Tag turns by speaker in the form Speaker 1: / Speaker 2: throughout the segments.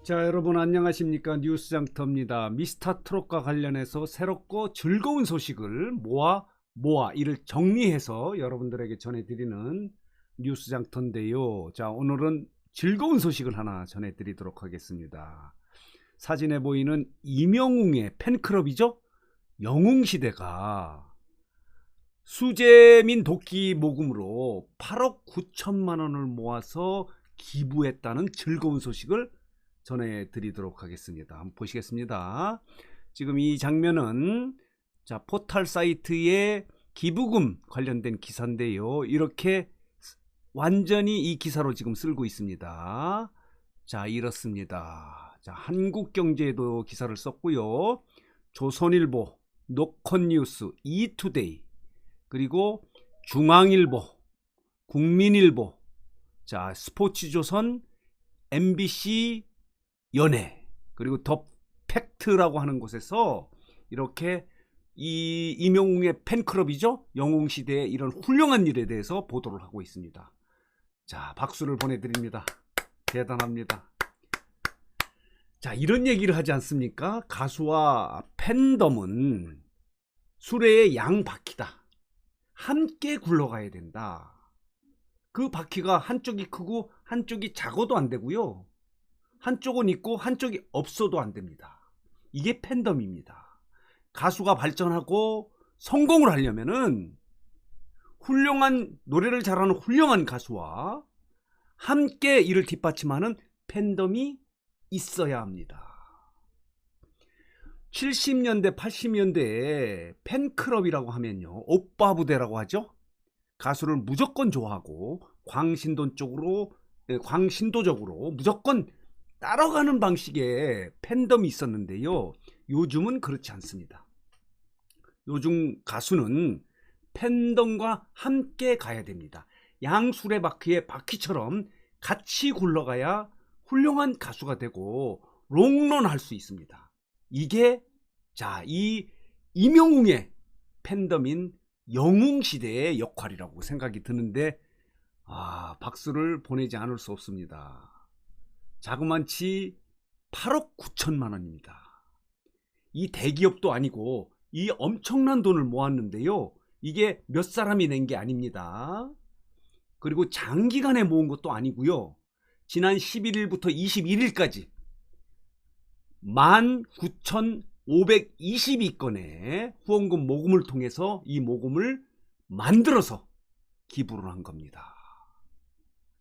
Speaker 1: 자, 여러분 안녕하십니까? 뉴스장터입니다. 미스터트롯과 관련해서 새롭고 즐거운 소식을 모아 이를 정리해서 여러분들에게 전해드리는 뉴스장터인데요. 자, 오늘은 즐거운 소식을 하나 전해드리도록 하겠습니다. 사진에 보이는 이명웅의 팬클럽이죠? 영웅시대가 수재민 도끼 모금으로 8억 9천만 원을 모아서 기부했다는 즐거운 소식을 전해드리도록 하겠습니다. 한번 보시겠습니다. 지금 이 장면은 포털 사이트의 기부금 관련된 기사인데요. 이렇게 완전히 이 기사로 지금 쓸고 있습니다. 자, 이렇습니다. 자, 한국경제에도 기사를 썼고요. 조선일보, 노컷뉴스, 이투데이, 그리고 중앙일보, 국민일보, 자, 스포츠조선, MBC 연예, 그리고 더 팩트라고 하는 곳에서 이렇게 이 이명웅의 팬클럽이죠, 영웅시대의 이런 훌륭한 일에 대해서 보도를 하고 있습니다. 자, 박수를 보내드립니다. 대단합니다. 자, 이런 얘기를 하지 않습니까? 가수와 팬덤은 수레의 양바퀴다. 함께 굴러가야 된다. 그 바퀴가 한쪽이 크고 한쪽이 작아도 안 되고요. 한쪽은 있고 한쪽이 없어도 안 됩니다. 이게 팬덤입니다. 가수가 발전하고 성공을 하려면은 훌륭한 노래를 잘하는 훌륭한 가수와 함께 이를 뒷받침하는 팬덤이 있어야 합니다. 70년대, 80년대에 팬클럽이라고 하면요, 오빠 부대라고 하죠. 가수를 무조건 좋아하고 광신도적으로 무조건 따라가는 방식의 팬덤이 있었는데요. 요즘은 그렇지 않습니다. 요즘 가수는 팬덤과 함께 가야 됩니다. 양수레 바퀴의 바퀴처럼 같이 굴러가야 훌륭한 가수가 되고 롱런 할 수 있습니다. 이게 이 이명웅의 팬덤인 영웅시대의 역할이라고 생각이 드는데, 박수를 보내지 않을 수 없습니다. 자그만치 8억 9천만 원입니다. 이 대기업도 아니고 이 엄청난 돈을 모았는데요. 이게 몇 사람이 낸 게 아닙니다. 그리고 장기간에 모은 것도 아니고요. 지난 11일부터 21일까지 19,522건의 후원금 모금을 통해서 이 모금을 만들어서 기부를 한 겁니다.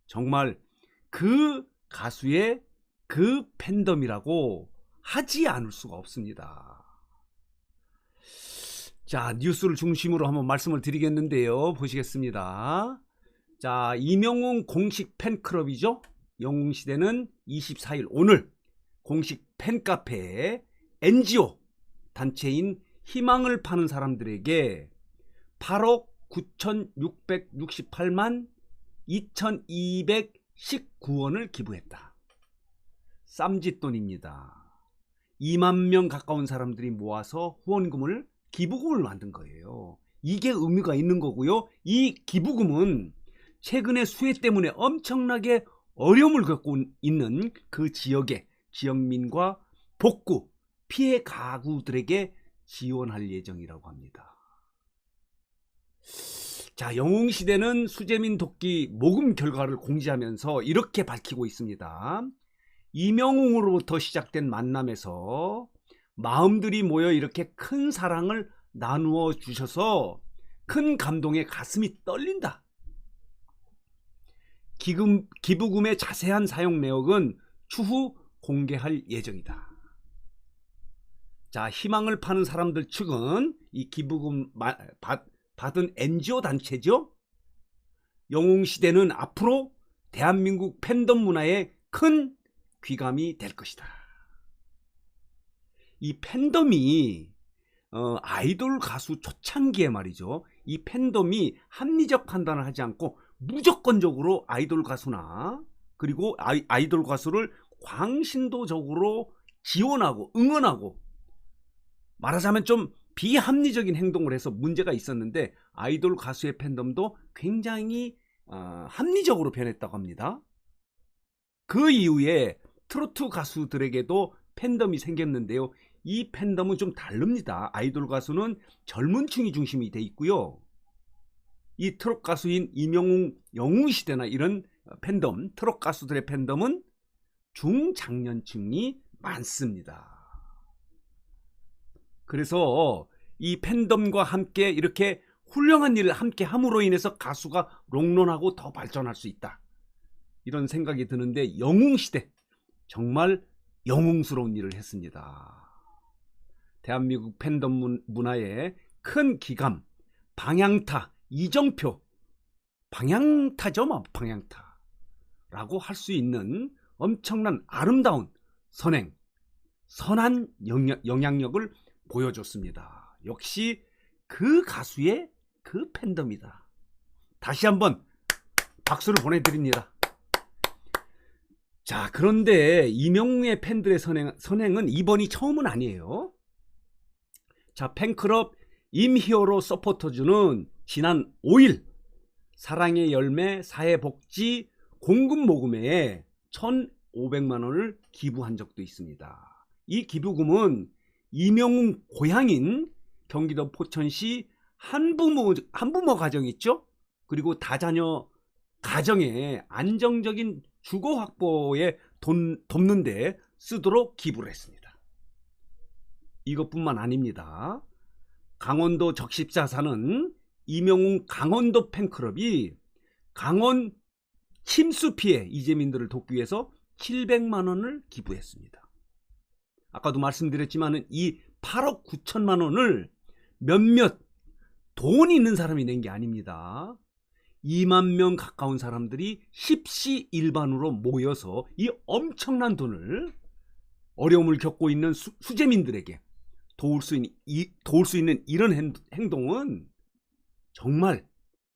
Speaker 1: 정말 그 가수의 그 팬덤이라고 하지 않을 수가 없습니다. 자, 뉴스를 중심으로 한번 말씀을 드리겠는데요. 보시겠습니다. 자, 이명웅 공식 팬클럽이죠. 영웅시대는 24일 오늘 공식 팬카페에 NGO 단체인 희망을 파는 사람들에게 8억 9,668만 2,219원을 기부했다. 쌈짓돈입니다. 2만 명 가까운 사람들이 모아서 후원금을, 기부금을 만든 거예요. 이게 의미가 있는 거고요. 이 기부금은 최근에 수해 때문에 엄청나게 어려움을 겪고 있는 그 지역의 지역민과 복구, 피해 가구들에게 지원할 예정이라고 합니다. 자, 영웅시대는 수재민 도끼 모금 결과를 공지하면서 이렇게 밝히고 있습니다. 이명웅으로부터 시작된 만남에서 마음들이 모여 이렇게 큰 사랑을 나누어 주셔서 큰 감동에 가슴이 떨린다. 기부금의 자세한 사용 내역은 추후 공개할 예정이다. 자, 희망을 파는 사람들 측은 이 기부금 받은 NGO 단체죠. 영웅시대는 앞으로 대한민국 팬덤 문화의 큰 귀감이 될 것이다. 이 팬덤이 아이돌 가수 초창기에 말이죠. 이 팬덤이 합리적 판단을 하지 않고 무조건적으로 아이돌 가수나 그리고 아이돌 가수를 광신도적으로 지원하고 응원하고, 말하자면 좀 비합리적인 행동을 해서 문제가 있었는데, 아이돌 가수의 팬덤도 굉장히 합리적으로 변했다고 합니다. 그 이후에 트로트 가수들에게도 팬덤이 생겼는데요. 이 팬덤은 좀 다릅니다. 아이돌 가수는 젊은 층이 중심이 돼 있고요. 이 트롯 가수인 이명웅, 영웅시대나 이런 팬덤, 트롯 가수들의 팬덤은 중장년층이 많습니다. 그래서 이 팬덤과 함께 이렇게 훌륭한 일을 함께 함으로 인해서 가수가 롱런하고 더 발전할 수 있다. 이런 생각이 드는데 영웅시대 정말 영웅스러운 일을 했습니다. 대한민국 팬덤 문화의 큰 기감, 방향타, 이정표, 방향타죠, 뭐 방향타라고 할 수 있는 엄청난 아름다운 선행, 선한 영향력을 보여줬습니다. 역시 그 가수의 그 팬덤이다. 다시 한번 박수를 보내드립니다. 자, 그런데 이명웅의 팬들의 선행은 이번이 처음은 아니에요. 자, 팬클럽 임히어로 서포터즈는 지난 5일 사랑의 열매 사회복지 공금 모금회에 1,500만 원을 기부한 적도 있습니다. 이 기부금은 이명웅 고향인 경기도 포천시 한부모 가정 있죠? 그리고 다자녀 가정의 안정적인 주거 확보에 돕는 데 쓰도록 기부를 했습니다. 이것뿐만 아닙니다. 강원도 적십자 사는 이명웅 강원도 팬클럽이 강원 침수 피해 이재민들을 돕기 위해서 700만 원을 기부했습니다. 아까도 말씀드렸지만 이 8억 9천만 원을 몇몇 돈 있는 사람이 낸 게 아닙니다. 2만 명 가까운 사람들이 십시일반으로 모여서 이 엄청난 돈을 어려움을 겪고 있는 수재민들에게 도울 수 있는 이런 행동은 정말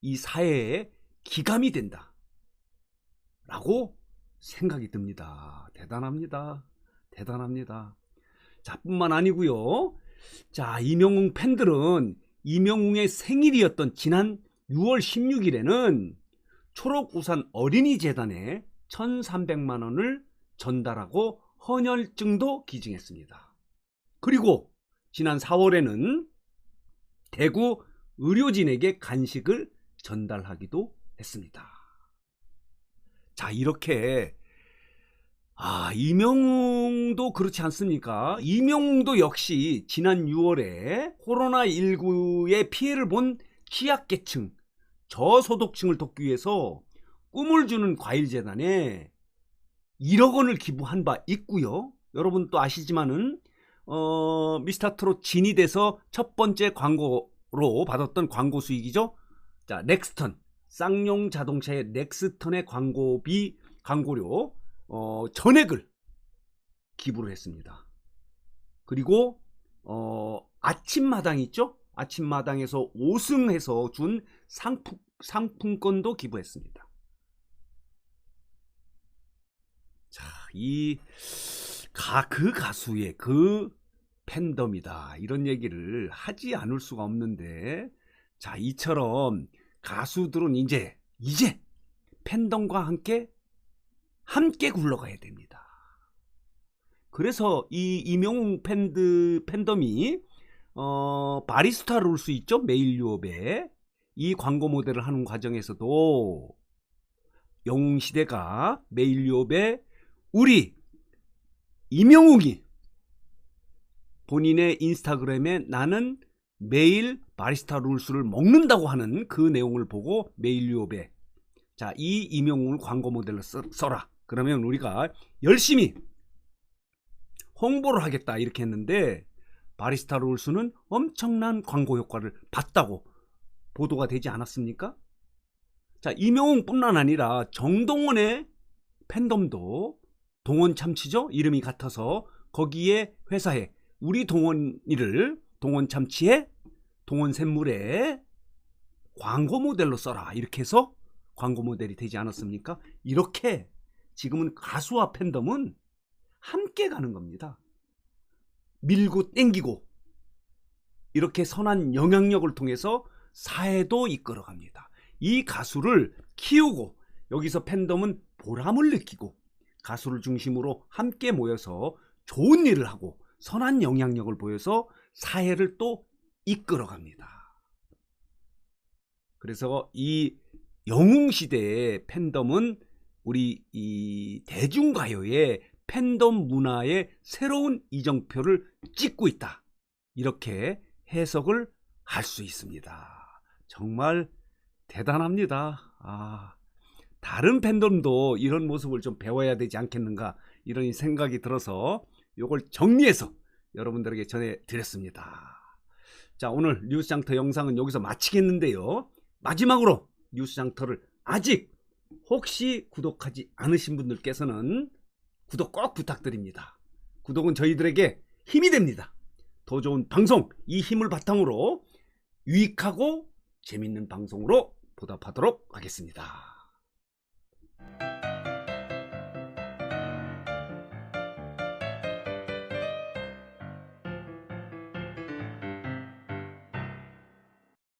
Speaker 1: 이 사회의 기감이 된다 라고 생각이 듭니다. 대단합니다. 대단합니다. 자, 뿐만 아니고요. 자, 이명웅 팬들은 이명웅의 생일이었던 지난 6월 16일에는 초록우산 어린이재단에 1,300만 원을 전달하고 헌혈증도 기증했습니다. 그리고 지난 4월에는 대구 의료진에게 간식을 전달하기도 했습니다. 자, 이렇게 이명웅도 그렇지 않습니까? 이명웅도 역시 지난 6월에 코로나19의 피해를 본 취약계층, 저소득층을 돕기 위해서 꿈을 주는 과일재단에 1억 원을 기부한 바 있고요. 여러분 또 아시지만은 미스터트롯 진이 돼서 첫 번째 광고로 받았던 광고 수익이죠. 자, 넥스턴, 쌍용 자동차의 넥스턴의 광고료 전액을 기부를 했습니다. 그리고 아침마당 있죠? 아침마당에서 5승해서 준 상품권도 기부했습니다. 자, 그 가수의 그 팬덤이다, 이런 얘기를 하지 않을 수가 없는데, 자, 이처럼 가수들은 이제 팬덤과 함께 굴러가야 됩니다. 그래서 이 이명웅 팬덤이 바리스타 룰수 있죠? 메일 유업에 이 광고 모델을 하는 과정에서도 영웅시대가 메일 유업에 우리 이명웅이 본인의 인스타그램에 나는 매일 바리스타 룰스를 먹는다고 하는 그 내용을 보고 메일 유업에 자, 이 이명웅을 광고 모델로 써라. 그러면 우리가 열심히 홍보를 하겠다, 이렇게 했는데 바리스타 룰스는 엄청난 광고 효과를 봤다고 보도가 되지 않았습니까? 자, 이명웅뿐만 아니라 정동원의 팬덤도 동원 참치죠? 이름이 같아서 거기에 회사에 우리 동원이를 동원 참치에 동원 샘물에 광고 모델로 써라, 이렇게 해서 광고 모델이 되지 않았습니까? 이렇게 지금은 가수와 팬덤은 함께 가는 겁니다. 밀고 땡기고 이렇게 선한 영향력을 통해서 사회도 이끌어갑니다. 이 가수를 키우고 여기서 팬덤은 보람을 느끼고 가수를 중심으로 함께 모여서 좋은 일을 하고 선한 영향력을 보여서 사회를 또 이끌어갑니다. 그래서 이 영웅시대의 팬덤은 우리 이 대중가요의 팬덤 문화의 새로운 이정표를 찍고 있다. 이렇게 해석을 할 수 있습니다. 정말 대단합니다. 다른 팬덤도 이런 모습을 좀 배워야 되지 않겠는가 이런 생각이 들어서 이걸 정리해서 여러분들에게 전해드렸습니다. 자, 오늘 뉴스장터 영상은 여기서 마치겠는데요. 마지막으로 뉴스장터를 아직 혹시 구독하지 않으신 분들께서는 구독 꼭 부탁드립니다. 구독은 저희들에게 힘이 됩니다. 더 좋은 방송, 이 힘을 바탕으로 유익하고 재밌는 방송으로 보답하도록 하겠습니다.